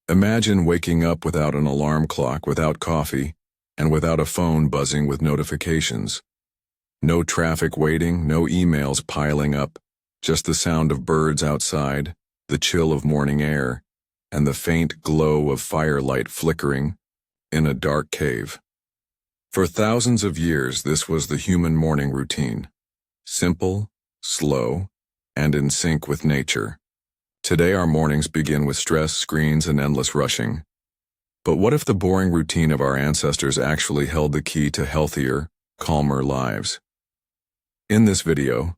Imagine waking up without an alarm clock, without coffee, and without a phone buzzing with notifications. No traffic waiting, no emails piling up, just the sound of birds outside, the chill of morning air, and the faint glow of firelight flickering in a dark cave. For thousands of years, this was the human morning routine. Simple, slow, and in sync with nature. Today our mornings begin with stress, screens, and endless rushing. But what if the boring routine of our ancestors actually held the key to healthier, calmer lives? In this video,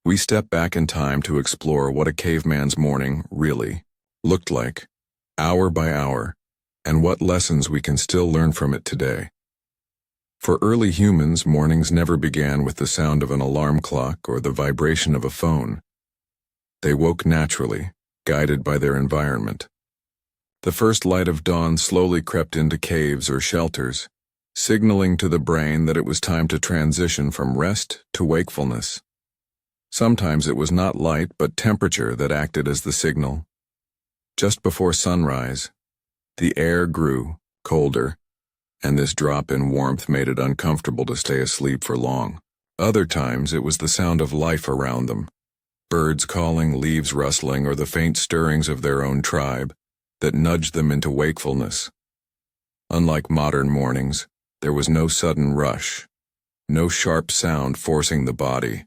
we step back in time to explore what a caveman's morning really looked like, hour by hour, and what lessons we can still learn from it today. For early humans, mornings never began with the sound of an alarm clock or the vibration of a phone. They woke naturally, guided by their environment. The first light of dawn slowly crept into caves or shelters, signaling to the brain that it was time to transition from rest to wakefulness. Sometimes it was not light but temperature that acted as the signal. Just before sunrise, the air grew colder, and this drop in warmth made it uncomfortable to stay asleep for long. Other times it was the sound of life around them, birds calling, leaves rustling, or the faint stirrings of their own tribe, that nudged them into wakefulness. Unlike modern mornings, there was no sudden rush, no sharp sound forcing the body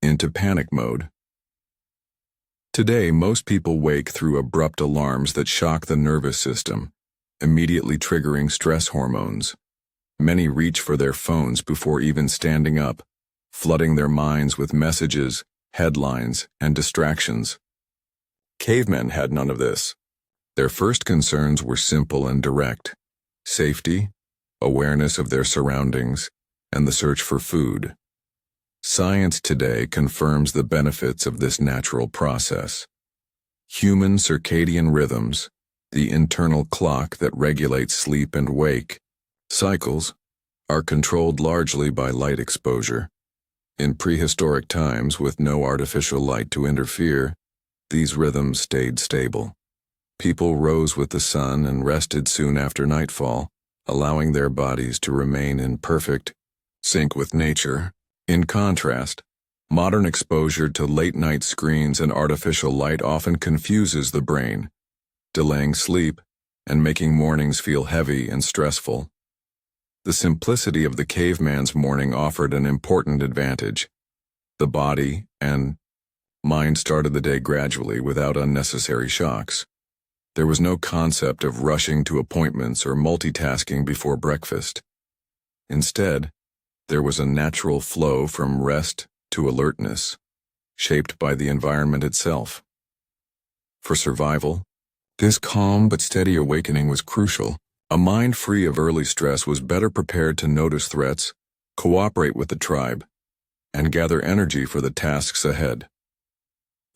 into panic mode. Today, most people wake through abrupt alarms that shock the nervous system, immediately triggering stress hormones. Many reach for their phones before even standing up, flooding their minds with messages, headlines, and distractions. Cavemen had none of this. Their first concerns were simple and direct: safety, awareness of their surroundings, and the search for food. Science today confirms the benefits of this natural process. Human circadian rhythms, the internal clock that regulates sleep and wake cycles, are controlled largely by light exposure. In prehistoric times, with no artificial light to interfere, these rhythms stayed stable. People rose with the sun and rested soon after nightfall, allowing their bodies to remain in perfect sync with nature. In contrast, modern exposure to late-night screens and artificial light often confuses the brain, delaying sleep and making mornings feel heavy and stressful. The simplicity of the caveman's morning offered an important advantage. The body and mind started the day gradually without unnecessary shocks. There was no concept of rushing to appointments or multitasking before breakfast. Instead, there was a natural flow from rest to alertness, shaped by the environment itself. For survival, this calm but steady awakening was crucial. A mind free of early stress was better prepared to notice threats, cooperate with the tribe, and gather energy for the tasks ahead.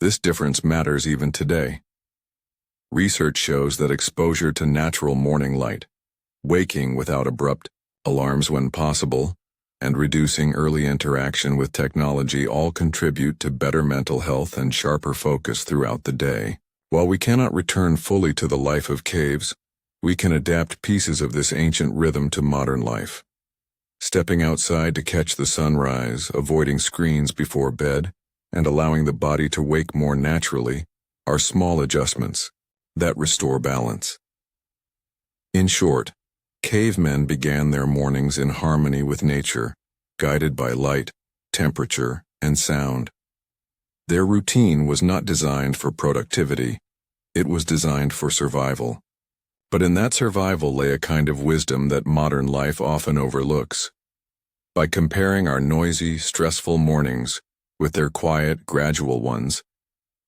This difference matters even today. Research shows that exposure to natural morning light, waking without abrupt alarms when possible, and reducing early interaction with technology all contribute to better mental health and sharper focus throughout the day. While we cannot return fully to the life of caves, we can adapt pieces of this ancient rhythm to modern life. Stepping outside to catch the sunrise, avoiding screens before bed, and allowing the body to wake more naturally are small adjustments that restore balance. In short, cavemen began their mornings in harmony with nature, guided by light, temperature, and sound. Their routine was not designed for productivity, it was designed for survival. But in that survival lay a kind of wisdom that modern life often overlooks. By comparing our noisy, stressful mornings with their quiet, gradual ones,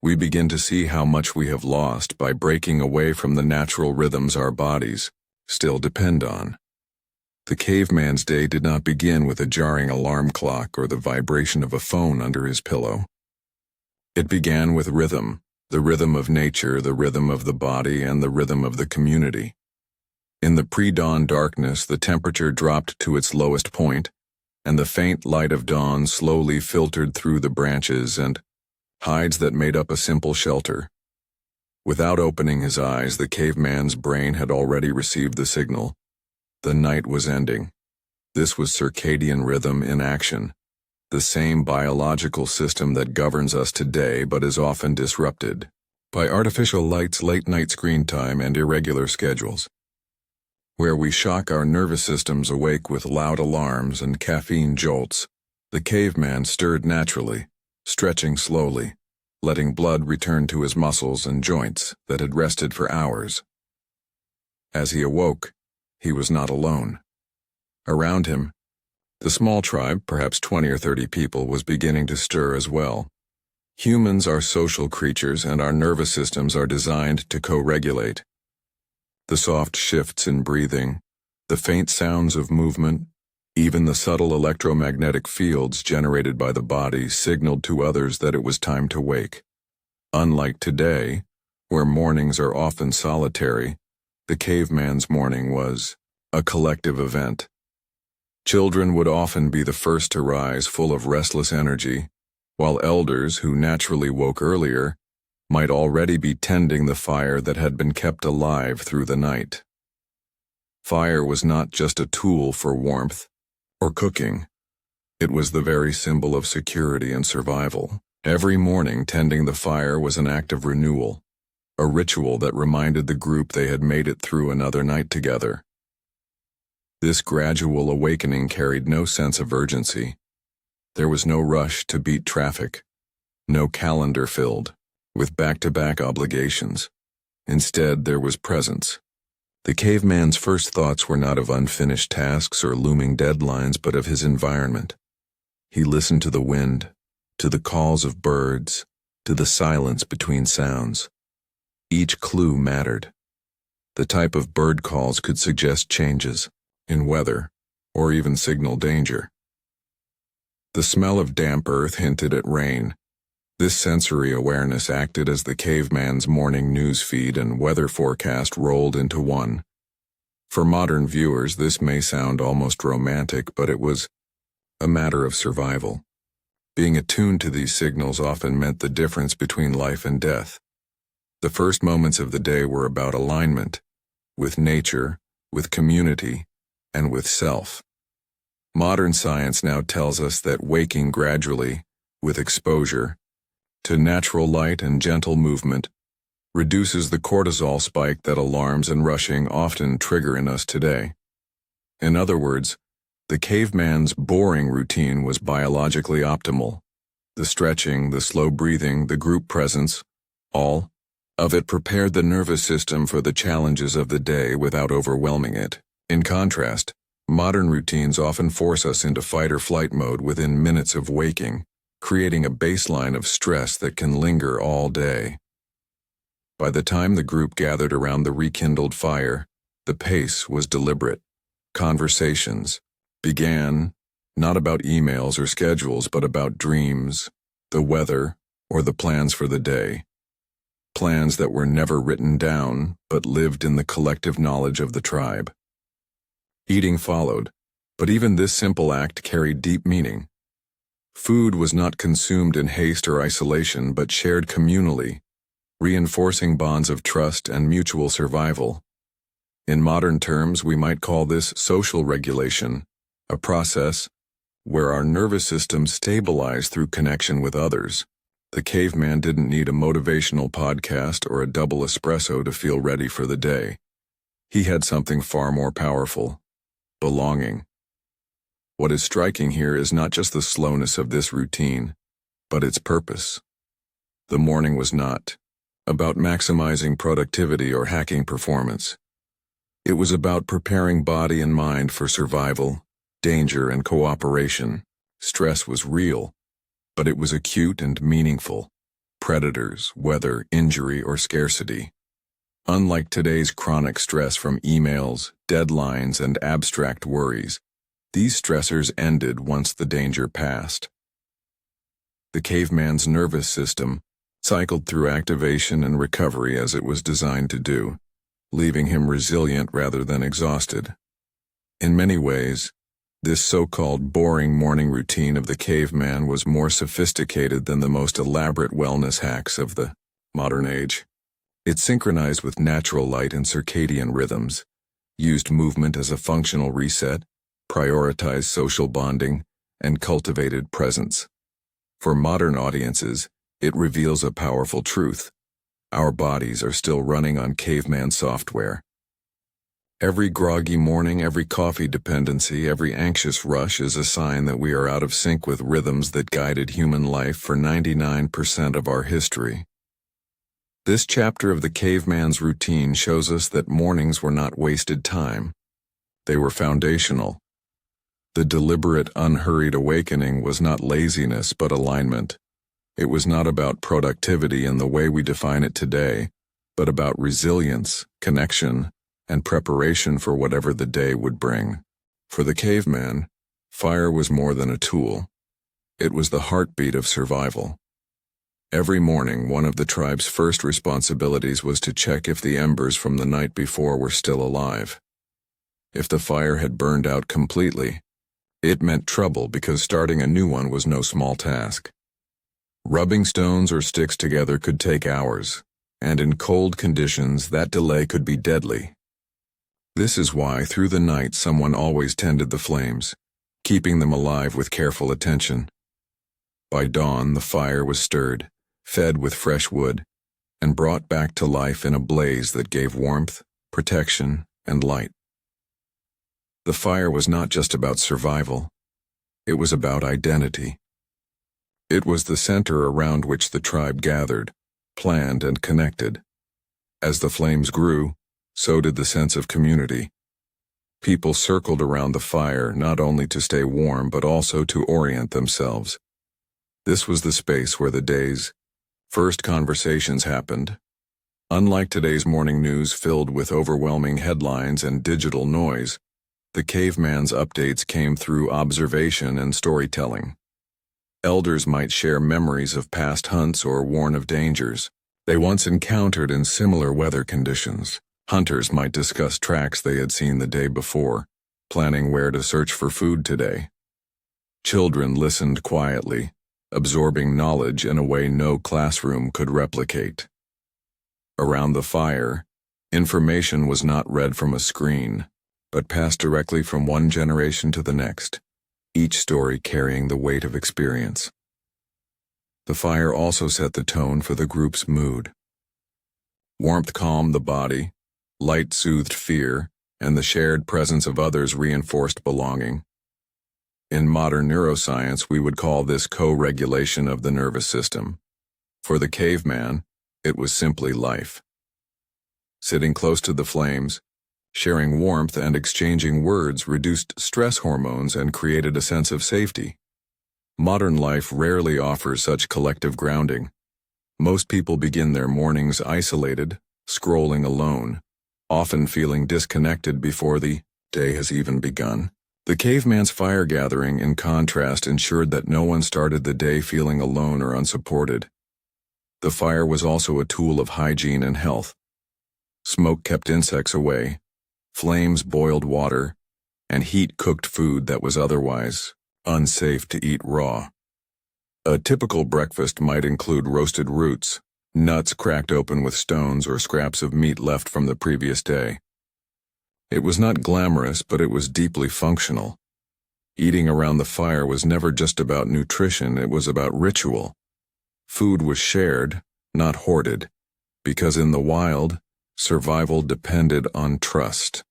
we begin to see how much we have lost by breaking away from the natural rhythms our bodies still depend on. The caveman's day did not begin with a jarring alarm clock or the vibration of a phone under his pillow. It began with rhythm, the rhythm of nature, the rhythm of the body, and the rhythm of the community. In the pre-dawn darkness, the temperature dropped to its lowest point, and the faint light of dawn slowly filtered through the branches and hides that made up a simple shelter. Without opening his eyes, the caveman's brain had already received the signal. The night was ending. This was circadian rhythm in action, the same biological system that governs us today but is often disrupted by artificial lights, late-night screen time, and irregular schedules, where we shock our nervous systems awake with loud alarms and caffeine jolts. The caveman stirred naturally, stretching slowly, letting blood return to his muscles and joints that had rested for hours. As he awoke, he was not alone. Around him, the small tribe, perhaps 20 or 30 people, was beginning to stir as well. Humans are social creatures, and our nervous systems are designed to co-regulate. The soft shifts in breathing, the faint sounds of movement, even the subtle electromagnetic fields generated by the body signaled to others that it was time to wake. Unlike today, where mornings are often solitary, the caveman's morning was a collective event. Children would often be the first to rise, full of restless energy, while elders, who naturally woke earlier, might already be tending the fire that had been kept alive through the night. Fire was not just a tool for warmth or cooking. It was the very symbol of security and survival. Every morning, tending the fire was an act of renewal, a ritual that reminded the group they had made it through another night together. This gradual awakening carried no sense of urgency. There was no rush to beat traffic, no calendar filled with back-to-back obligations. Instead, there was presence. The caveman's first thoughts were not of unfinished tasks or looming deadlines, but of his environment. He listened to the wind, to the calls of birds, to the silence between sounds. Each clue mattered. The type of bird calls could suggest changes in weather or even signal danger. The smell of damp earth hinted at rain. This sensory awareness acted as the caveman's morning news feed and weather forecast rolled into one. For modern viewers, this may sound almost romantic, but it was a matter of survival. Being attuned to these signals often meant the difference between life and death. The first moments of the day were about alignment, with nature, with community, and with self. Modern science now tells us that waking gradually, with exposure, to natural light and gentle movement, reduces the cortisol spike that alarms and rushing often trigger in us today. In other words, the caveman's boring routine was biologically optimal. The stretching, the slow breathing, the group presence, all of it prepared the nervous system for the challenges of the day without overwhelming it. In contrast, modern routines often force us into fight-or-flight mode within minutes of waking, creating a baseline of stress that can linger all day. By the time the group gathered around the rekindled fire, the pace was deliberate. Conversations began, not about emails or schedules, but about dreams, the weather, or the plans for the day. Plans that were never written down, but lived in the collective knowledge of the tribe. Eating followed, but even this simple act carried deep meaning. Food was not consumed in haste or isolation, but shared communally, reinforcing bonds of trust and mutual survival. In modern terms, we might call this social regulation, a process where our nervous system stabilized through connection with others. The caveman didn't need a motivational podcast or a double espresso to feel ready for the day. He had something far more powerful: belonging. What is striking here is not just the slowness of this routine, but its purpose. The morning was not about maximizing productivity or hacking performance. It was about preparing body and mind for survival, danger, and cooperation. Stress was real, but it was acute and meaningful. Predators, weather, injury, or scarcity. Unlike today's chronic stress from emails, deadlines, and abstract worries, these stressors ended once the danger passed. The caveman's nervous system cycled through activation and recovery as it was designed to do, leaving him resilient rather than exhausted. In many ways, this so-called boring morning routine of the caveman was more sophisticated than the most elaborate wellness hacks of the modern age. It synchronized with natural light and circadian rhythms, used movement as a functional reset, prioritized social bonding, and cultivated presence. For modern audiences, it reveals a powerful truth. Our bodies are still running on caveman software. Every groggy morning, every coffee dependency, every anxious rush is a sign that we are out of sync with rhythms that guided human life for 99% of our history. This chapter of the caveman's routine shows us that mornings were not wasted time. They were foundational. The deliberate, unhurried awakening was not laziness but alignment. It was not about productivity in the way we define it today, but about resilience, connection, and preparation for whatever the day would bring. For the caveman, fire was more than a tool. It was the heartbeat of survival. Every morning, one of the tribe's first responsibilities was to check if the embers from the night before were still alive. If the fire had burned out completely, it meant trouble because starting a new one was no small task. Rubbing stones or sticks together could take hours, and in cold conditions that delay could be deadly. This is why through the night someone always tended the flames, keeping them alive with careful attention. By dawn the fire was stirred, fed with fresh wood, and brought back to life in a blaze that gave warmth, protection, and light. The fire was not just about survival, it was about identity. It was the center around which the tribe gathered, planned, and connected. As the flames grew, so did the sense of community. People circled around the fire not only to stay warm but also to orient themselves. This was the space where the day's first conversations happened. Unlike today's morning news filled with overwhelming headlines and digital noise, the caveman's updates came through observation and storytelling. Elders might share memories of past hunts or warn of dangers they once encountered in similar weather conditions. Hunters might discuss tracks they had seen the day before, planning where to search for food today. Children listened quietly, absorbing knowledge in a way no classroom could replicate. Around the fire, information was not read from a screen, but passed directly from one generation to the next, each story carrying the weight of experience. The fire also set the tone for the group's mood. Warmth calmed the body, light soothed fear, and the shared presence of others reinforced belonging. In modern neuroscience, we would call this co-regulation of the nervous system. For the caveman, it was simply life. Sitting close to the flames, sharing warmth and exchanging words reduced stress hormones and created a sense of safety. Modern life rarely offers such collective grounding. Most people begin their mornings isolated, scrolling alone, often feeling disconnected before the day has even begun. The caveman's fire gathering, in contrast, ensured that no one started the day feeling alone or unsupported. The fire was also a tool of hygiene and health. Smoke kept insects away, flames boiled water, and heat cooked food that was otherwise unsafe to eat raw. A typical breakfast might include roasted roots, nuts cracked open with stones, or scraps of meat left from the previous day. It was not glamorous, but it was deeply functional. Eating around the fire was never just about nutrition, it was about ritual. Food was shared, not hoarded, because in the wild, survival depended on trust.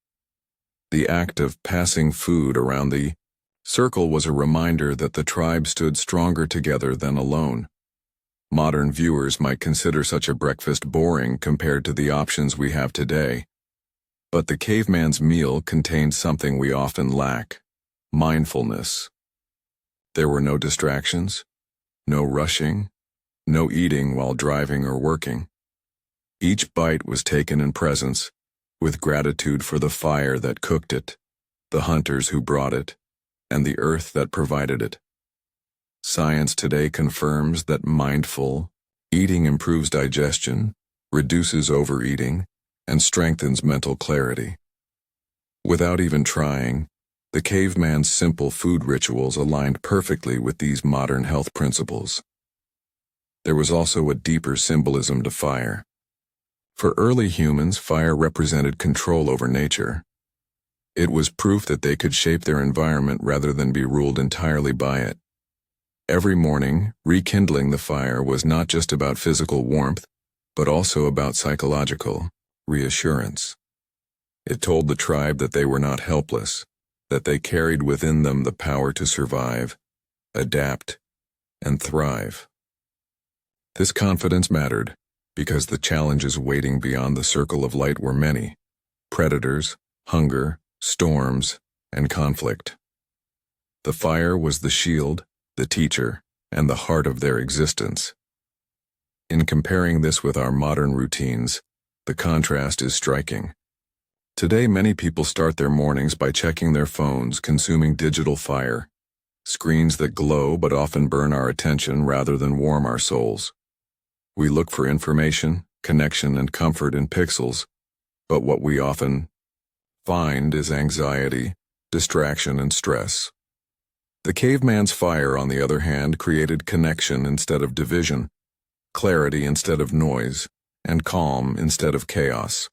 The act of passing food around the circle was a reminder that the tribe stood stronger together than alone. Modern viewers might consider such a breakfast boring compared to the options we have today. But the caveman's meal contained something we often lack: mindfulness. There were no distractions, no rushing, no eating while driving or working. Each bite was taken in presence, with gratitude for the fire that cooked it, the hunters who brought it, and the earth that provided it. Science today confirms that mindful eating improves digestion, reduces overeating, and strengthens mental clarity. Without even trying, the caveman's simple food rituals aligned perfectly with these modern health principles. There was also a deeper symbolism to fire. For early humans, fire represented control over nature. It was proof that they could shape their environment rather than be ruled entirely by it. Every morning, rekindling the fire was not just about physical warmth, but also about psychological reassurance. It told the tribe that they were not helpless, that they carried within them the power to survive, adapt, and thrive. This confidence mattered because the challenges waiting beyond the circle of light were many: predators, hunger, storms, and conflict. The fire was the shield, the teacher, and the heart of their existence. In comparing this with our modern routines, the contrast is striking. Today, many people start their mornings by checking their phones, consuming digital fire, screens that glow but often burn our attention rather than warm our souls. We look for information, connection, and comfort in pixels, but what we often find is anxiety, distraction, and stress. The caveman's fire, on the other hand, created connection instead of division, clarity instead of noise, and calm instead of chaos.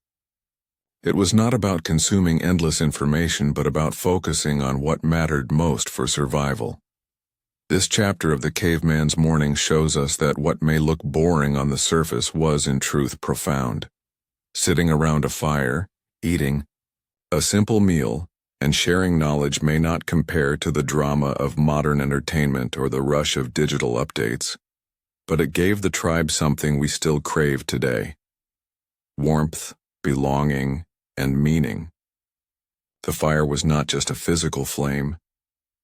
It was not about consuming endless information, but about focusing on what mattered most for survival. This chapter of the caveman's morning shows us that what may look boring on the surface was in truth profound. Sitting around a fire, eating a simple meal, and sharing knowledge may not compare to the drama of modern entertainment or the rush of digital updates, but it gave the tribe something we still crave today: warmth, belonging, and meaning. The fire was not just a physical flame,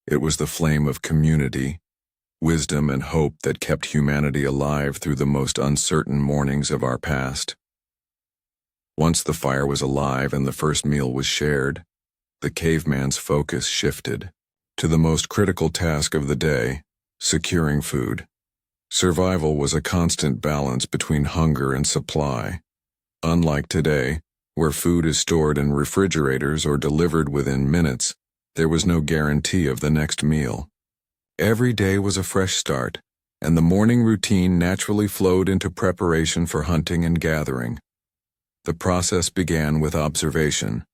it was the flame of community, wisdom, and hope that kept humanity alive through the most uncertain mornings of our past. Once the fire was alive and the first meal was shared, the caveman's focus shifted to the most critical task of the day: securing food. Survival was a constant balance between hunger and supply. Unlike today, where food is stored in refrigerators or delivered within minutes, there was no guarantee of the next meal. Every day was a fresh start, and the morning routine naturally flowed into preparation for hunting and gathering. The process began with observation.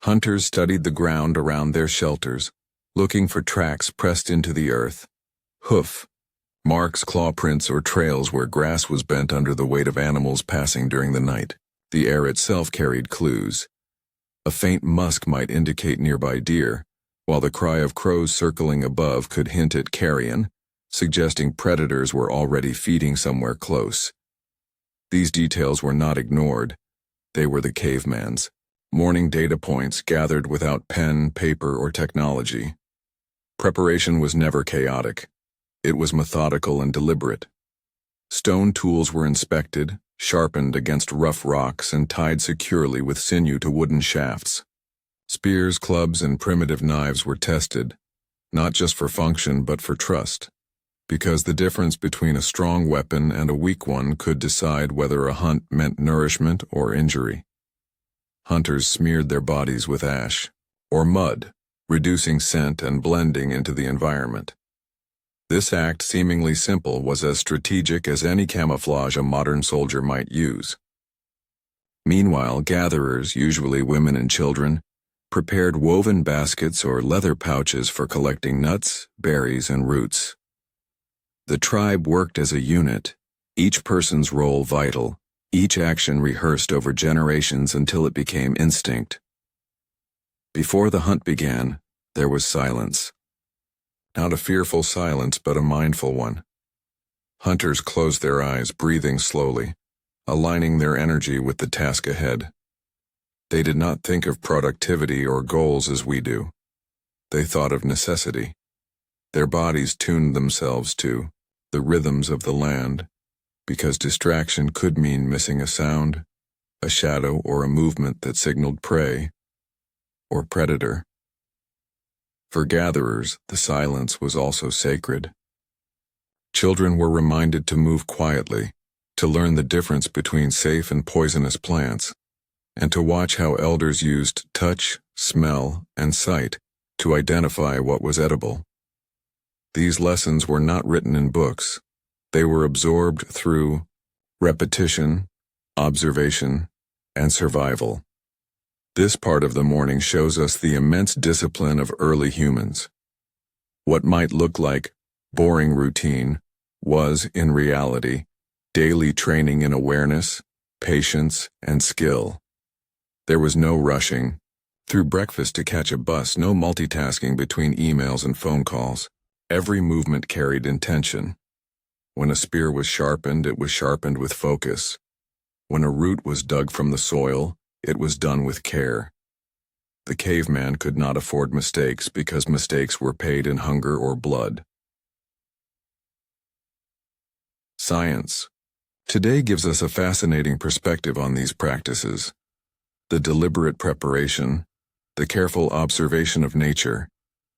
Hunters studied the ground around their shelters, looking for tracks pressed into the earth, hoof marks, claw prints, or trails where grass was bent under the weight of animals passing during the night. The air itself carried clues. A faint musk might indicate nearby deer, while the cry of crows circling above could hint at carrion, suggesting predators were already feeding somewhere close. These details were not ignored. They were the caveman's morning data points gathered without pen, paper, or technology. Preparation was never chaotic. It was methodical and deliberate. Stone tools were inspected, sharpened against rough rocks, and tied securely with sinew to wooden shafts. Spears, clubs, and primitive knives were tested, not just for function but for trust, because the difference between a strong weapon and a weak one could decide whether a hunt meant nourishment or injury. Hunters smeared their bodies with ash or mud, reducing scent and blending into the environment. This act, seemingly simple, was as strategic as any camouflage a modern soldier might use. Meanwhile, gatherers, usually women and children, prepared woven baskets or leather pouches for collecting nuts, berries, and roots. The tribe worked as a unit, each person's role vital, each action rehearsed over generations until it became instinct. Before the hunt began, there was silence. Not a fearful silence, but a mindful one. Hunters closed their eyes, breathing slowly, aligning their energy with the task ahead. They did not think of productivity or goals as we do. They thought of necessity. Their bodies tuned themselves to the rhythms of the land, because distraction could mean missing a sound, a shadow, or a movement that signaled prey or predator. For gatherers, the silence was also sacred. Children were reminded to move quietly, to learn the difference between safe and poisonous plants, and to watch how elders used touch, smell, and sight to identify what was edible. These lessons were not written in books. They were absorbed through repetition, observation, and survival. This part of the morning shows us the immense discipline of early humans. What might look like boring routine was, in reality, daily training in awareness, patience, and skill. There was no rushing through breakfast to catch a bus, no multitasking between emails and phone calls. Every movement carried intention. When a spear was sharpened, it was sharpened with focus. When a root was dug from the soil, it was done with care. The caveman could not afford mistakes because mistakes were paid in hunger or blood. Science today gives us a fascinating perspective on these practices. The deliberate preparation, the careful observation of nature,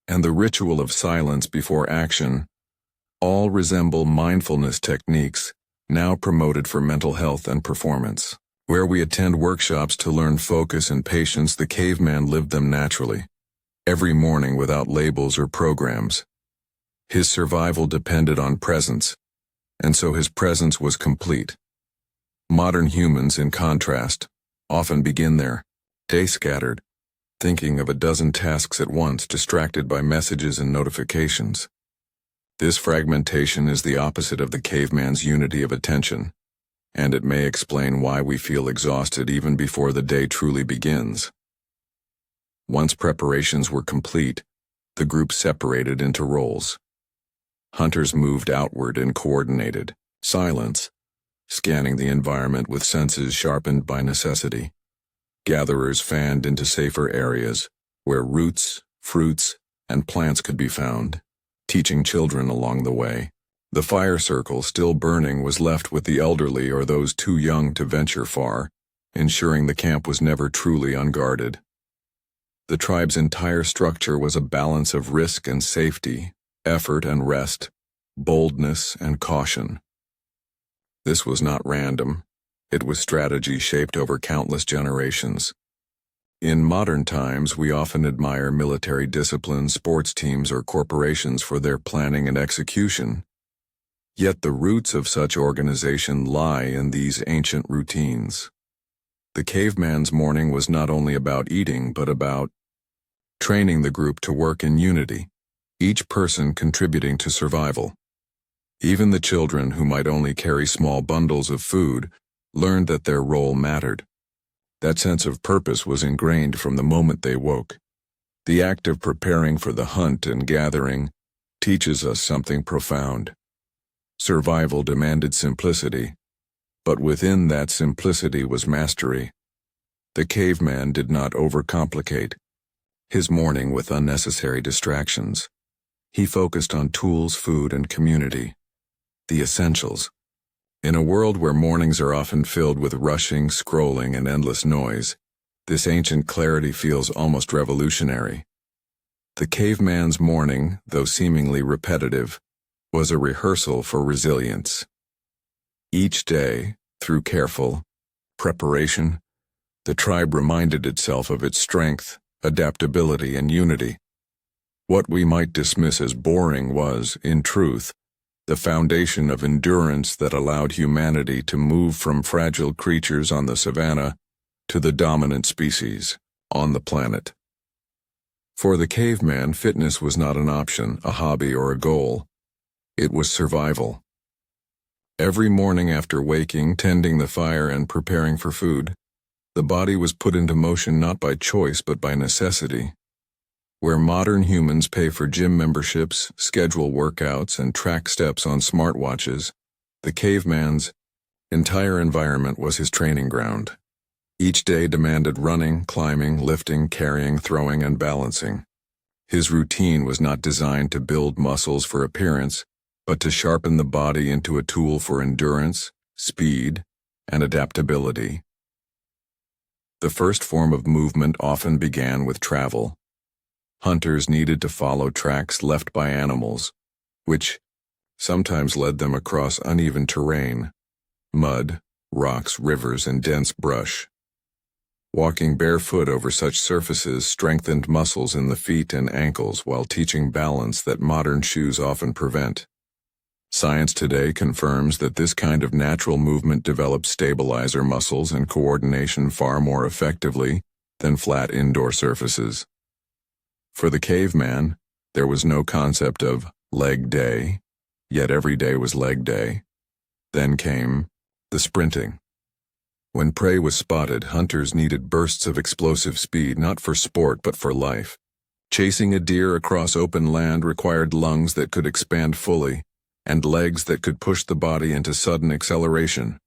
and the ritual of silence before action all resemble mindfulness techniques now promoted for mental health and performance. Where we attend workshops to learn focus and patience, the caveman lived them naturally, every morning without labels or programs. His survival depended on presence, and so his presence was complete. Modern humans, in contrast, often begin their day scattered, thinking of a dozen tasks at once, distracted by messages and notifications. This fragmentation is the opposite of the caveman's unity of attention, and it may explain why we feel exhausted even before the day truly begins. Once preparations were complete, the group separated into roles. Hunters moved outward in coordinated silence, scanning the environment with senses sharpened by necessity. Gatherers fanned into safer areas, where roots, fruits, and plants could be found, teaching children along the way. The fire circle, still burning, was left with the elderly or those too young to venture far, ensuring the camp was never truly unguarded. The tribe's entire structure was a balance of risk and safety, effort and rest, boldness and caution. This was not random. It was strategy shaped over countless generations. In modern times, we often admire military discipline, sports teams, or corporations for their planning and execution. Yet the roots of such organization lie in these ancient routines. The caveman's morning was not only about eating, but about training the group to work in unity, each person contributing to survival. Even the children, who might only carry small bundles of food, learned that their role mattered. That sense of purpose was ingrained from the moment they woke. The act of preparing for the hunt and gathering teaches us something profound. Survival demanded simplicity, but within that simplicity was mastery. The caveman did not overcomplicate his morning with unnecessary distractions. He focused on tools, food, and community, the essentials. In a world where mornings are often filled with rushing, scrolling, and endless noise, this ancient clarity feels almost revolutionary. The caveman's morning, though seemingly repetitive, was a rehearsal for resilience. Each day, through careful preparation, the tribe reminded itself of its strength, adaptability, and unity. What we might dismiss as boring was, in truth, the foundation of endurance that allowed humanity to move from fragile creatures on the savanna to the dominant species on the planet. For the caveman, fitness was not an option, a hobby, or a goal. It was survival. Every morning after waking, tending the fire, and preparing for food, the body was put into motion not by choice but by necessity. Where modern humans pay for gym memberships, schedule workouts, and track steps on smartwatches, the caveman's entire environment was his training ground. Each day demanded running, climbing, lifting, carrying, throwing, and balancing. His routine was not designed to build muscles for appearance, but to sharpen the body into a tool for endurance, speed, and adaptability. The first form of movement often began with travel. Hunters needed to follow tracks left by animals, which sometimes led them across uneven terrain, mud, rocks, rivers, and dense brush. Walking barefoot over such surfaces strengthened muscles in the feet and ankles while teaching balance that modern shoes often prevent. Science today confirms that this kind of natural movement develops stabilizer muscles and coordination far more effectively than flat indoor surfaces. For the caveman, there was no concept of leg day, yet every day was leg day. Then came the sprinting. When prey was spotted, hunters needed bursts of explosive speed not for sport but for life. Chasing a deer across open land required lungs that could expand fully, and legs that could push the body into sudden acceleration.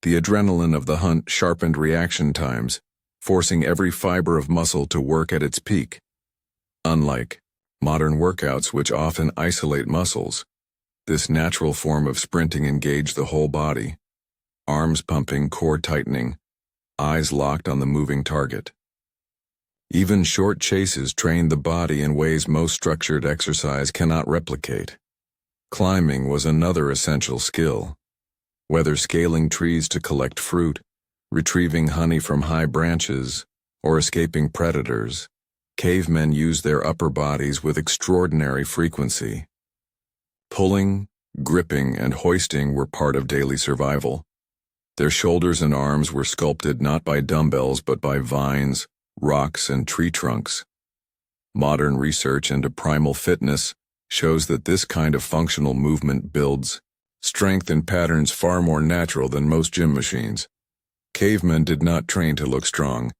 The adrenaline of the hunt sharpened reaction times, forcing every fiber of muscle to work at its peak. Unlike modern workouts, which often isolate muscles, this natural form of sprinting engaged the whole body. Arms pumping, core tightening, eyes locked on the moving target. Even short chases trained the body in ways most structured exercise cannot replicate. Climbing was another essential skill. Whether scaling trees to collect fruit, retrieving honey from high branches, or escaping predators, cavemen used their upper bodies with extraordinary frequency. Pulling, gripping, and hoisting were part of daily survival. Their shoulders and arms were sculpted not by dumbbells but by vines, rocks, and tree trunks. Modern research into primal fitness shows that this kind of functional movement builds strength in patterns far more natural than most gym machines. Cavemen did not train to look strong.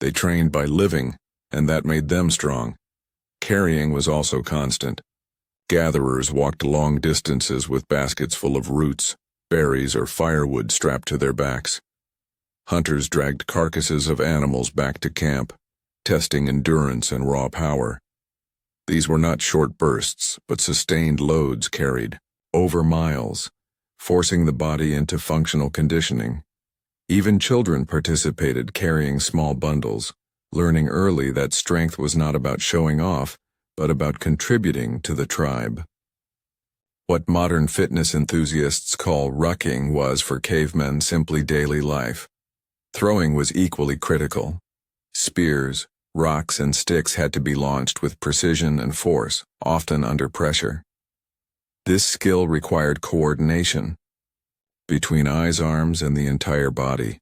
They trained by living, and that made them strong. Carrying was also constant. Gatherers walked long distances with baskets full of roots, berries, or firewood strapped to their backs. Hunters dragged carcasses of animals back to camp, testing endurance and raw power. These were not short bursts, but sustained loads carried over miles, forcing the body into functional conditioning. Even children participated, carrying small bundles, learning early that strength was not about showing off, but about contributing to the tribe. What modern fitness enthusiasts call rucking was for cavemen simply daily life. Throwing was equally critical. Spears, rocks, and sticks had to be launched with precision and force, often under pressure. This skill required coordination between eyes, arms, and the entire body.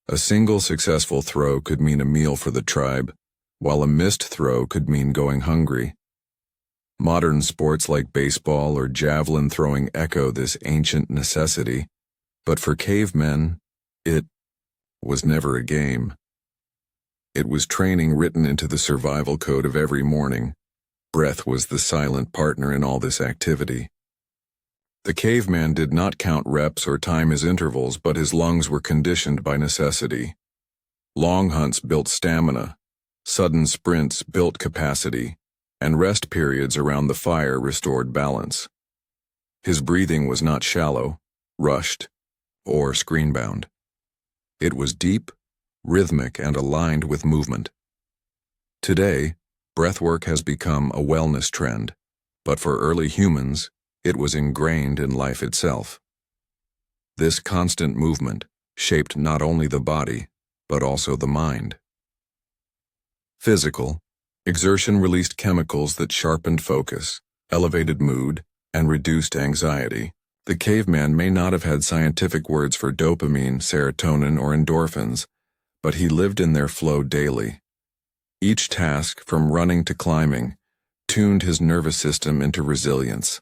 A single successful throw could mean a meal for the tribe, while a missed throw could mean going hungry. Modern sports like baseball or javelin throwing echo this ancient necessity, but for cavemen, it was never a game. It was training written into the survival code of every morning. Breath was the silent partner in all this activity. The caveman did not count reps or time his intervals, but his lungs were conditioned by necessity. Long hunts built stamina, sudden sprints built capacity, and rest periods around the fire restored balance. His breathing was not shallow, rushed, or screen-bound. It was deep, rhythmic, and aligned with movement. Today, breathwork has become a wellness trend, but for early humans, it was ingrained in life itself. This constant movement shaped not only the body, but also the mind. Physical exertion released chemicals that sharpened focus, elevated mood, and reduced anxiety. The caveman may not have had scientific words for dopamine, serotonin, or endorphins, but he lived in their flow daily. Each task, from running to climbing, tuned his nervous system into resilience.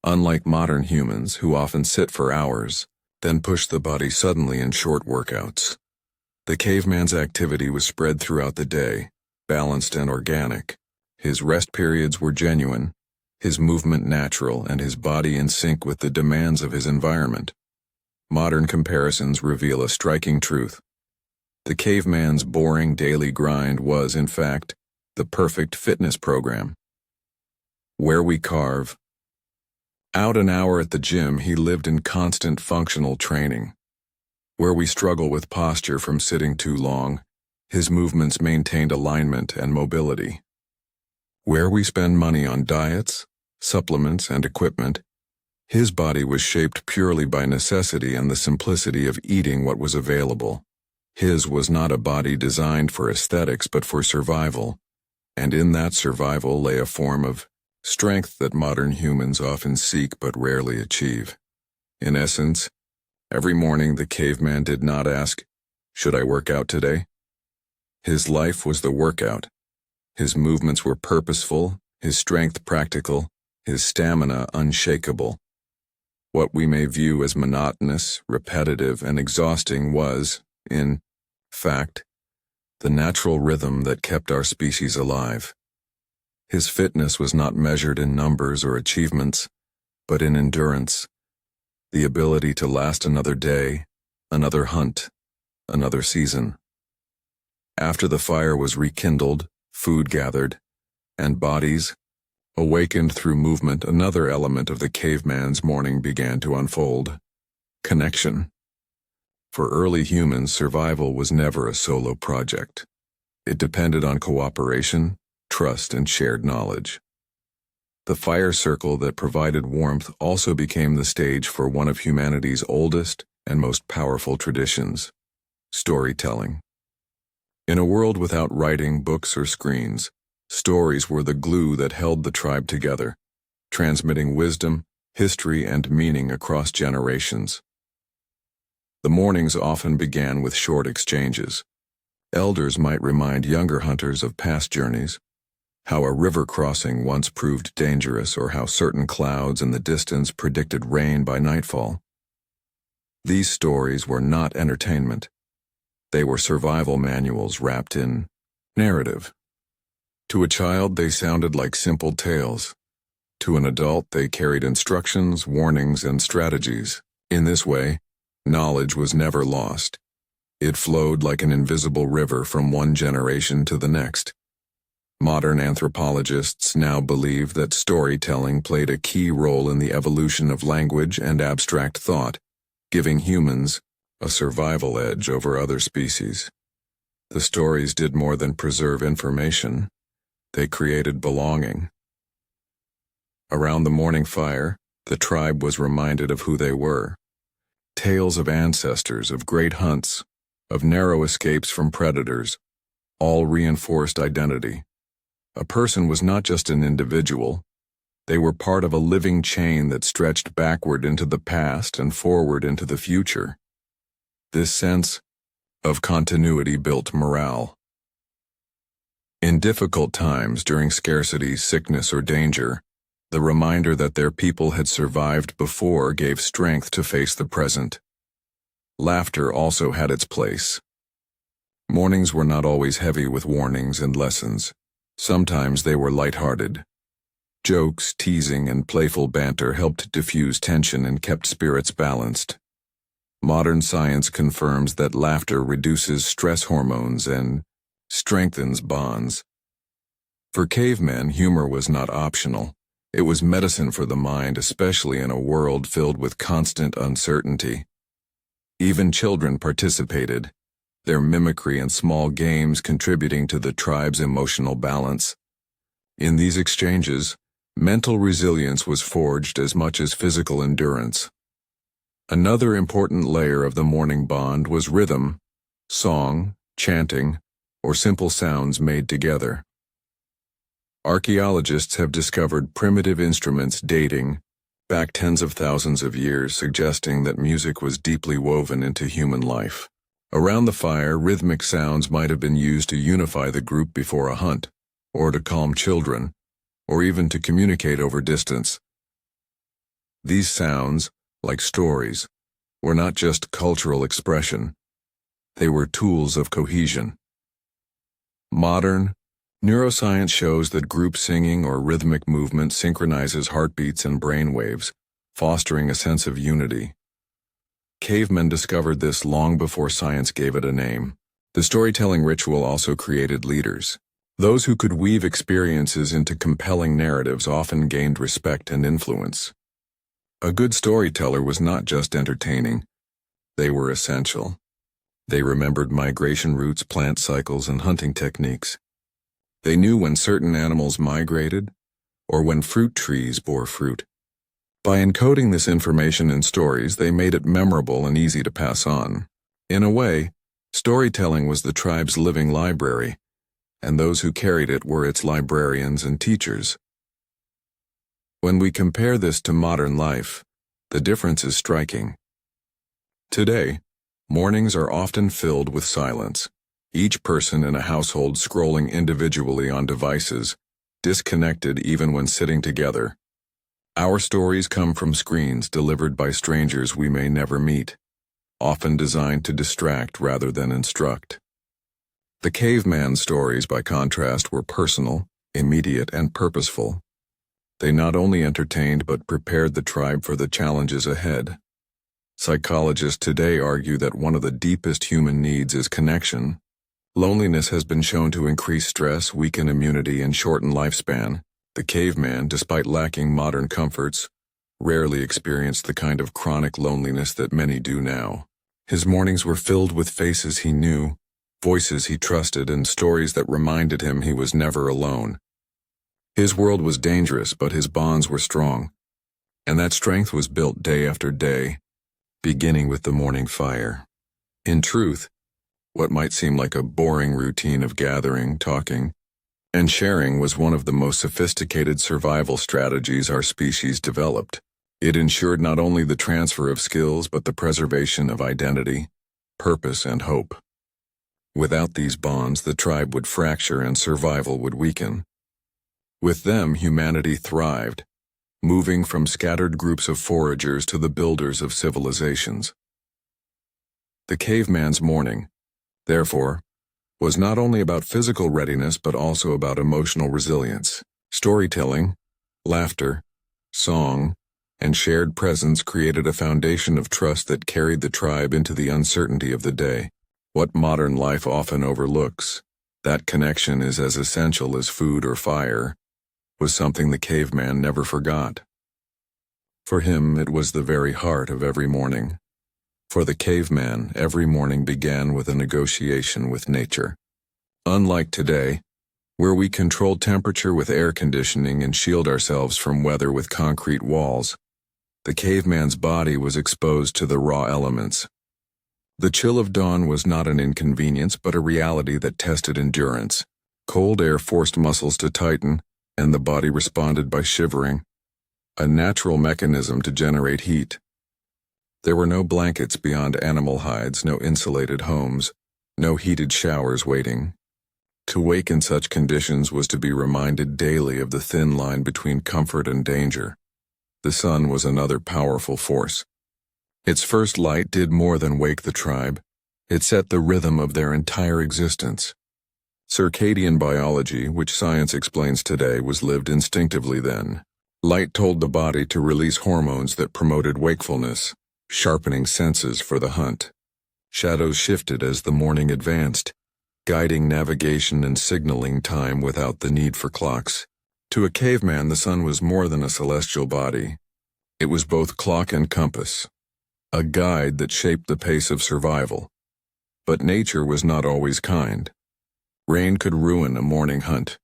Unlike modern humans, who often sit for hours, then push the body suddenly in short workouts, the caveman's activity was spread throughout the day, balanced and organic. His rest periods were genuine, his movement natural, and his body in sync with the demands of his environment. Modern comparisons reveal a striking truth. The caveman's boring daily grind was, in fact, the perfect fitness program. Where we carve. Out an hour at the gym, he lived in constant functional training. Where we struggle with posture from sitting too long, his movements maintained alignment and mobility. Where we spend money on diets, supplements, and equipment, his body was shaped purely by necessity and the simplicity of eating what was available. His was not a body designed for aesthetics but for survival, and in that survival lay a form of strength that modern humans often seek but rarely achieve. In essence, every morning the caveman did not ask, "Should I work out today?" His life was the workout. His movements were purposeful, his strength practical, his stamina unshakable. What we may view as monotonous, repetitive, and exhausting was, in fact, the natural rhythm that kept our species alive. His fitness was not measured in numbers or achievements, but in endurance, the ability to last another day, another hunt, another season. After the fire was rekindled, food gathered, and bodies, awakened through movement, another element of the caveman's morning began to unfold: connection. For early humans, survival was never a solo project. It depended on cooperation, trust, and shared knowledge. The fire circle that provided warmth also became the stage for one of humanity's oldest and most powerful traditions: storytelling. In a world without writing, books, or screens, stories were the glue that held the tribe together, transmitting wisdom, history, and meaning across generations. The mornings often began with short exchanges. Elders might remind younger hunters of past journeys, how a river crossing once proved dangerous, or how certain clouds in the distance predicted rain by nightfall. These stories were not entertainment. They were survival manuals wrapped in narrative. To a child, they sounded like simple tales. To an adult, they carried instructions, warnings, and strategies. In this way, knowledge was never lost. It flowed like an invisible river from one generation to the next. Modern anthropologists now believe that storytelling played a key role in the evolution of language and abstract thought, giving humans a survival edge over other species. The stories did more than preserve information. They created belonging. Around the morning fire, the tribe was reminded of who they were. Tales of ancestors, of great hunts, of narrow escapes from predators, all reinforced identity. A person was not just an individual. They were part of a living chain that stretched backward into the past and forward into the future. This sense of continuity built morale. In difficult times, during scarcity, sickness, or danger, the reminder that their people had survived before gave strength to face the present. Laughter also had its place. Mornings were not always heavy with warnings and lessons. Sometimes they were lighthearted. Jokes, teasing, and playful banter helped diffuse tension and kept spirits balanced. Modern science confirms that laughter reduces stress hormones and strengthens bonds. For cavemen, humor was not optional. It was medicine for the mind, especially in a world filled with constant uncertainty. Even children participated, their mimicry and small games contributing to the tribe's emotional balance. In these exchanges, mental resilience was forged as much as physical endurance. Another important layer of the morning bond was rhythm, song, chanting, or simple sounds made together. Archaeologists have discovered primitive instruments dating back tens of thousands of years, suggesting that music was deeply woven into human life. Around the fire, rhythmic sounds might have been used to unify the group before a hunt, or to calm children, or even to communicate over distance. These sounds, like stories, were not just cultural expression. They were tools of cohesion. Modern neuroscience shows that group singing or rhythmic movement synchronizes heartbeats and brain waves, fostering a sense of unity. Cavemen discovered this long before science gave it a name. The storytelling ritual also created leaders. Those who could weave experiences into compelling narratives often gained respect and influence. A good storyteller was not just entertaining. They were essential. They remembered migration routes, plant cycles, and hunting techniques. They knew when certain animals migrated, or when fruit trees bore fruit. By encoding this information in stories, they made it memorable and easy to pass on. In a way, storytelling was the tribe's living library, and those who carried it were its librarians and teachers. When we compare this to modern life, the difference is striking. Today, mornings are often filled with silence, each person in a household scrolling individually on devices, disconnected even when sitting together. Our stories come from screens delivered by strangers we may never meet, often designed to distract rather than instruct. The caveman stories, by contrast, were personal, immediate, and purposeful. They not only entertained but prepared the tribe for the challenges ahead. Psychologists today argue that one of the deepest human needs is connection. Loneliness has been shown to increase stress, weaken immunity, and shorten lifespan. The caveman, despite lacking modern comforts, rarely experienced the kind of chronic loneliness that many do now. His mornings were filled with faces he knew, voices he trusted, and stories that reminded him he was never alone. His world was dangerous, but his bonds were strong, and that strength was built day after day, beginning with the morning fire. In truth, what might seem like a boring routine of gathering, talking, and sharing was one of the most sophisticated survival strategies our species developed. It ensured not only the transfer of skills but the preservation of identity, purpose, and hope. Without these bonds, the tribe would fracture and survival would weaken. With them, humanity thrived, moving from scattered groups of foragers to the builders of civilizations. The caveman's morning, therefore, was not only about physical readiness but also about emotional resilience. Storytelling, laughter, song, and shared presence created a foundation of trust that carried the tribe into the uncertainty of the day. What modern life often overlooks, that connection is as essential as food or fire, was something the caveman never forgot. For him, it was the very heart of every morning. For the caveman, every morning began with a negotiation with nature. Unlike today, where we control temperature with air conditioning and shield ourselves from weather with concrete walls, the caveman's body was exposed to the raw elements. The chill of dawn was not an inconvenience but a reality that tested endurance. Cold air forced muscles to tighten, and the body responded by shivering, a natural mechanism to generate heat. There were no blankets beyond animal hides, no insulated homes, no heated showers waiting. To wake in such conditions was to be reminded daily of the thin line between comfort and danger. The sun was another powerful force. Its first light did more than wake the tribe. It set the rhythm of their entire existence. Circadian biology, which science explains today, was lived instinctively then. Light told the body to release hormones that promoted wakefulness, sharpening senses for the hunt. Shadows shifted as the morning advanced, guiding navigation and signaling time without the need for clocks. To a caveman, the sun was more than a celestial body. It was both clock and compass, a guide that shaped the pace of survival. But nature was not always kind. Rain could ruin a morning hunt,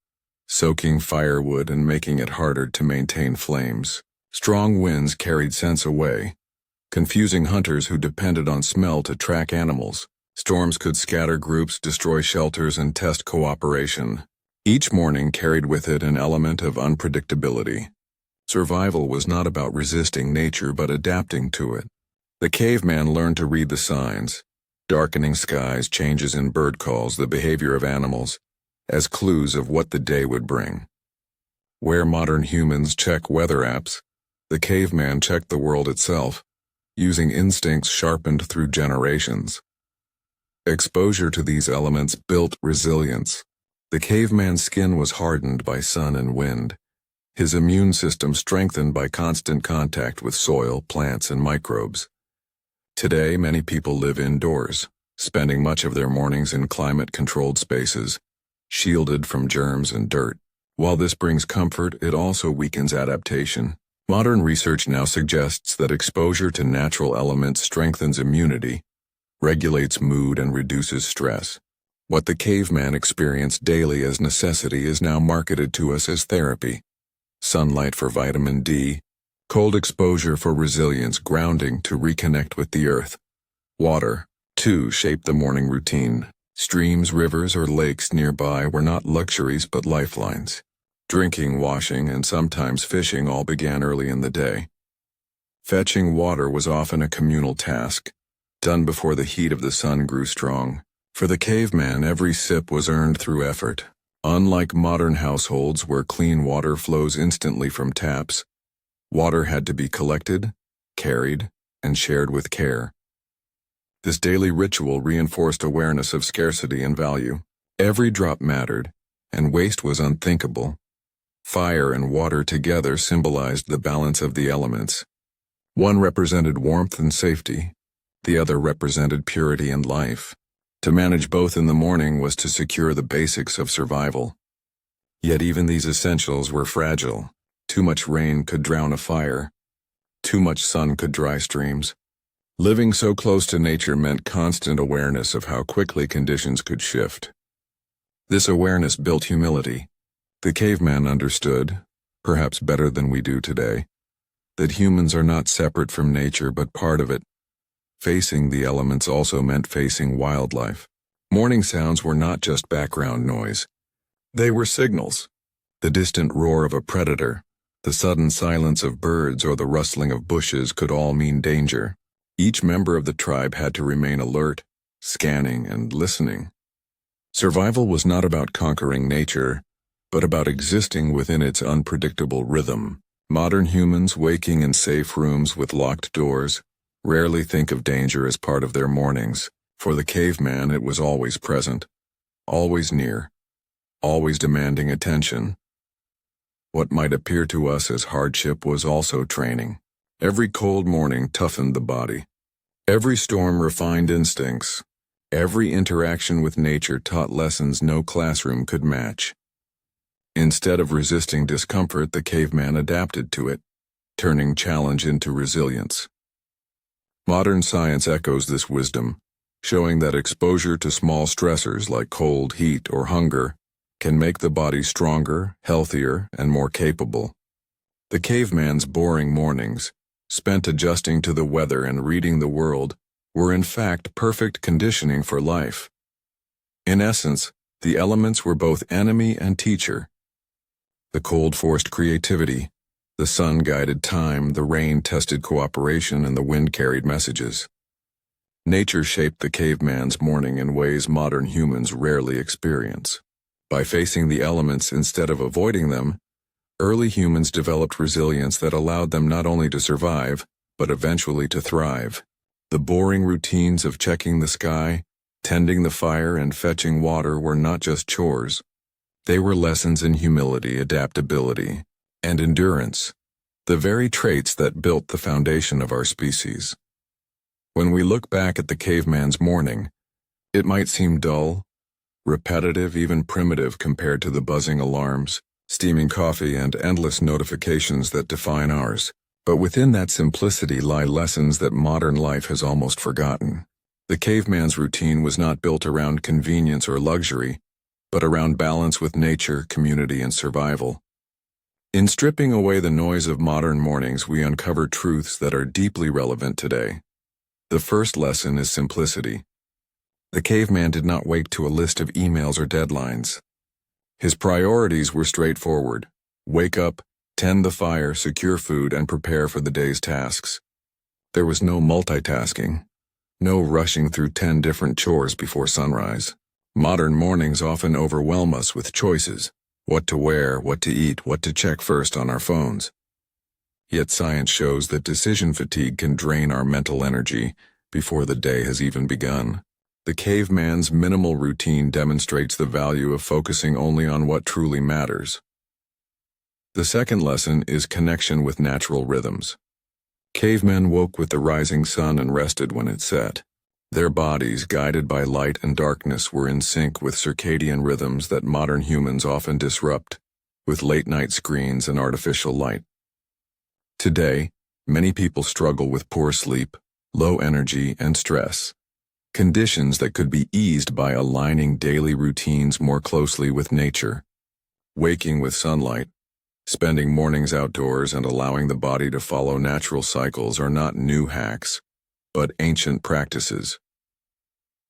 soaking firewood and making it harder to maintain flames. Strong winds carried scents away, confusing hunters who depended on smell to track animals. Storms could scatter groups, destroy shelters, and test cooperation. Each morning carried with it an element of unpredictability. Survival was not about resisting nature but adapting to it. The caveman learned to read the signs, darkening skies, changes in bird calls, the behavior of animals, as clues of what the day would bring. Where modern humans check weather apps, the caveman checked the world itself, using instincts sharpened through generations. Exposure to these elements built resilience. The caveman's skin was hardened by sun and wind, his immune system strengthened by constant contact with soil, plants, and microbes. Today, many people live indoors, spending much of their mornings in climate-controlled spaces, shielded from germs and dirt. While this brings comfort, it also weakens adaptation. Modern research now suggests that exposure to natural elements strengthens immunity, regulates mood, and reduces stress. What the caveman experienced daily as necessity is now marketed to us as therapy. Sunlight for vitamin D, cold exposure for resilience, grounding to reconnect with the earth. Water, too, shaped the morning routine. Streams, rivers, or lakes nearby were not luxuries but lifelines. Drinking, washing, and sometimes fishing all began early in the day. Fetching water was often a communal task, done before the heat of the sun grew strong. For the caveman, every sip was earned through effort. Unlike modern households where clean water flows instantly from taps, water had to be collected, carried, and shared with care. This daily ritual reinforced awareness of scarcity and value. Every drop mattered, and waste was unthinkable. Fire and water together symbolized the balance of the elements. One represented warmth and safety, the other represented purity and life. To manage both in the morning was to secure the basics of survival. Yet even these essentials were fragile. Too much rain could drown a fire. Too much sun could dry streams. Living so close to nature meant constant awareness of how quickly conditions could shift. This awareness built humility. The caveman understood, perhaps better than we do today, that humans are not separate from nature but part of it. Facing the elements also meant facing wildlife. Morning sounds were not just background noise. They were signals. The distant roar of a predator, the sudden silence of birds, or the rustling of bushes could all mean danger. Each member of the tribe had to remain alert, scanning and listening. Survival was not about conquering nature, but about existing within its unpredictable rhythm. Modern humans, waking in safe rooms with locked doors, rarely think of danger as part of their mornings. For the caveman, it was always present, always near, always demanding attention. What might appear to us as hardship was also training. Every cold morning toughened the body. Every storm refined instincts. Every interaction with nature taught lessons no classroom could match. Instead of resisting discomfort, the caveman adapted to it, turning challenge into resilience. Modern science echoes this wisdom, showing that exposure to small stressors like cold, heat, or hunger can make the body stronger, healthier, and more capable. The caveman's boring mornings, spent adjusting to the weather and reading the world, were in fact perfect conditioning for life. In essence, the elements were both enemy and teacher. The cold forced creativity, the sun guided time, the rain tested cooperation, and the wind carried messages. Nature shaped the caveman's morning in ways modern humans rarely experience. By facing the elements instead of avoiding them, early humans developed resilience that allowed them not only to survive, but eventually to thrive. The boring routines of checking the sky, tending the fire, and fetching water were not just chores. They were lessons in humility, adaptability, and endurance, the very traits that built the foundation of our species. When we look back at the caveman's morning, it might seem dull, repetitive, even primitive compared to the buzzing alarms, steaming coffee, and endless notifications that define ours. But within that simplicity lie lessons that modern life has almost forgotten. The caveman's routine was not built around convenience or luxury, but around balance with nature, community, and survival. In stripping away the noise of modern mornings, we uncover truths that are deeply relevant today. The first lesson is simplicity. The caveman did not wake to a list of emails or deadlines. His priorities were straightforward: wake up, tend the fire, secure food, and prepare for the day's tasks. There was no multitasking, no rushing through 10 different chores before sunrise. Modern mornings often overwhelm us with choices: what to wear, what to eat, what to check first on our phones. Yet science shows that decision fatigue can drain our mental energy before the day has even begun. The caveman's minimal routine demonstrates the value of focusing only on what truly matters. The second lesson is connection with natural rhythms. Cavemen woke with the rising sun and rested when it set. Their bodies, guided by light and darkness, were in sync with circadian rhythms that modern humans often disrupt, with late-night screens and artificial light. Today, many people struggle with poor sleep, low energy, and stress, conditions that could be eased by aligning daily routines more closely with nature. Waking with sunlight, spending mornings outdoors, and allowing the body to follow natural cycles are not new hacks, but ancient practices.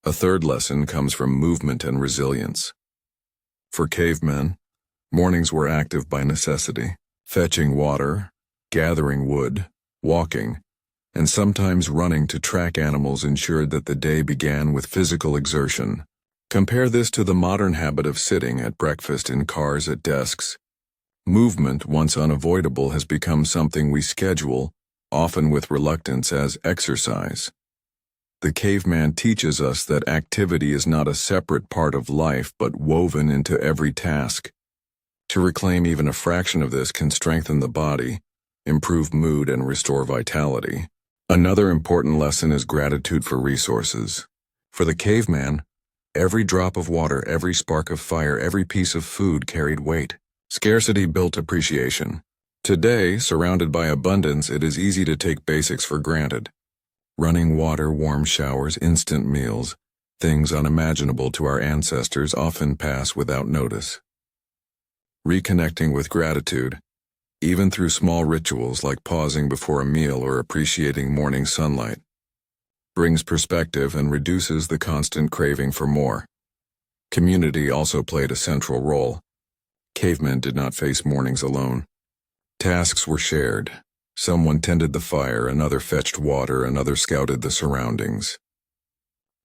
A third lesson comes from movement and resilience. For cavemen, Mornings were active by necessity, fetching water, gathering wood, walking, and sometimes running to track animals ensured that the day began with physical exertion. Compare this to the modern habit of sitting at breakfast in cars at desks. Movement, once unavoidable, has become something we schedule, often with reluctance, as exercise. The caveman teaches us that activity is not a separate part of life but woven into every task. To reclaim even a fraction of this can strengthen the body, improve mood, and restore vitality. Another important lesson is gratitude for resources. For the caveman, every drop of water, every spark of fire, every piece of food carried weight. Scarcity built appreciation. Today, surrounded by abundance, it is easy to take basics for granted. Running water, warm showers, instant meals, things unimaginable to our ancestors, often pass without notice. Reconnecting with gratitude, even through small rituals like pausing before a meal or appreciating morning sunlight, brings perspective and reduces the constant craving for more. Community also played a central role. Cavemen did not face mornings alone. Tasks were shared. Someone tended the fire, another fetched water, another scouted the surroundings.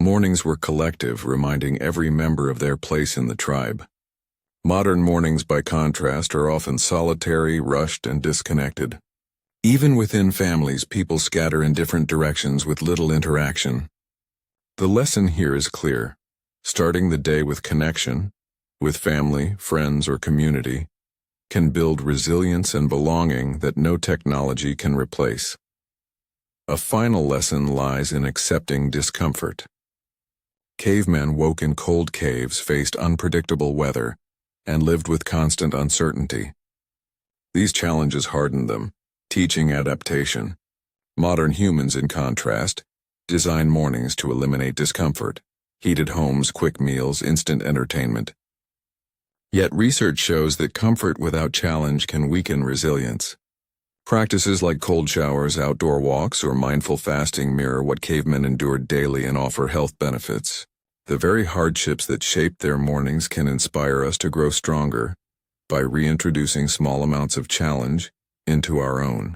Mornings were collective, reminding every member of their place in the tribe. Modern mornings, by contrast, are often solitary, rushed, and disconnected. Even within families, people scatter in different directions with little interaction. The lesson here is clear. Starting the day with connection, with family, friends, or community, can build resilience and belonging that no technology can replace. A final lesson lies in accepting discomfort. Cavemen woke in cold caves, faced unpredictable weather, and lived with constant uncertainty. These challenges hardened them, teaching adaptation. Modern humans, in contrast, design mornings to eliminate discomfort. Heated homes, quick meals, instant entertainment. Yet research shows that comfort without challenge can weaken resilience. Practices like cold showers, outdoor walks, or mindful fasting mirror what cavemen endured daily and offer health benefits. The very hardships that shaped their mornings can inspire us to grow stronger by reintroducing small amounts of challenge into our own.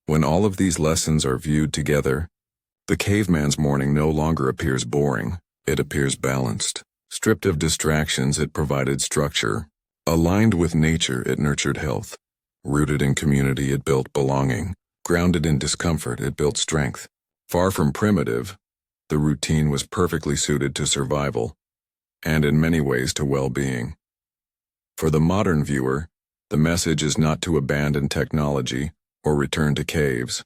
When all of these lessons are viewed together, the caveman's morning no longer appears boring, it appears balanced. Stripped of distractions, it provided structure. Aligned with nature, it nurtured health. Rooted in community, it built belonging. Grounded in discomfort, it built strength. Far from primitive, the routine was perfectly suited to survival, and in many ways to well-being. For the modern viewer, the message is not to abandon technology or return to caves.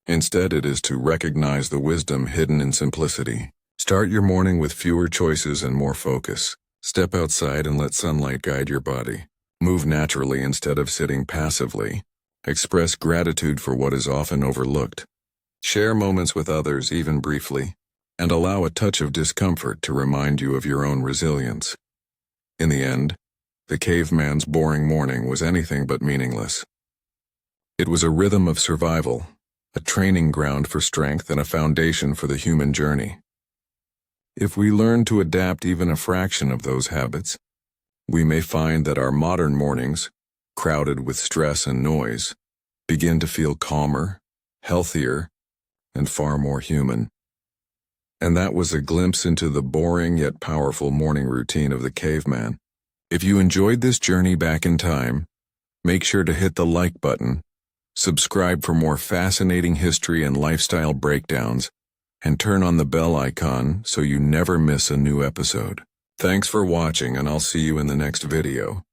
Instead, it is to recognize the wisdom hidden in simplicity. Start your morning with fewer choices and more focus. Step outside and let sunlight guide your body. Move naturally instead of sitting passively. Express gratitude for what is often overlooked. Share moments with others, even briefly, and allow a touch of discomfort to remind you of your own resilience. In the end, the caveman's boring morning was anything but meaningless. It was a rhythm of survival, a training ground for strength, and a foundation for the human journey. If we learn to adapt even a fraction of those habits, we may find that our modern mornings, crowded with stress and noise, begin to feel calmer, healthier, and far more human. And that was a glimpse into the boring yet powerful morning routine of the caveman. If you enjoyed this journey back in time, make sure to hit the like button, subscribe for more fascinating history and lifestyle breakdowns, and turn on the bell icon so you never miss a new episode. Thanks for watching, and I'll see you in the next video.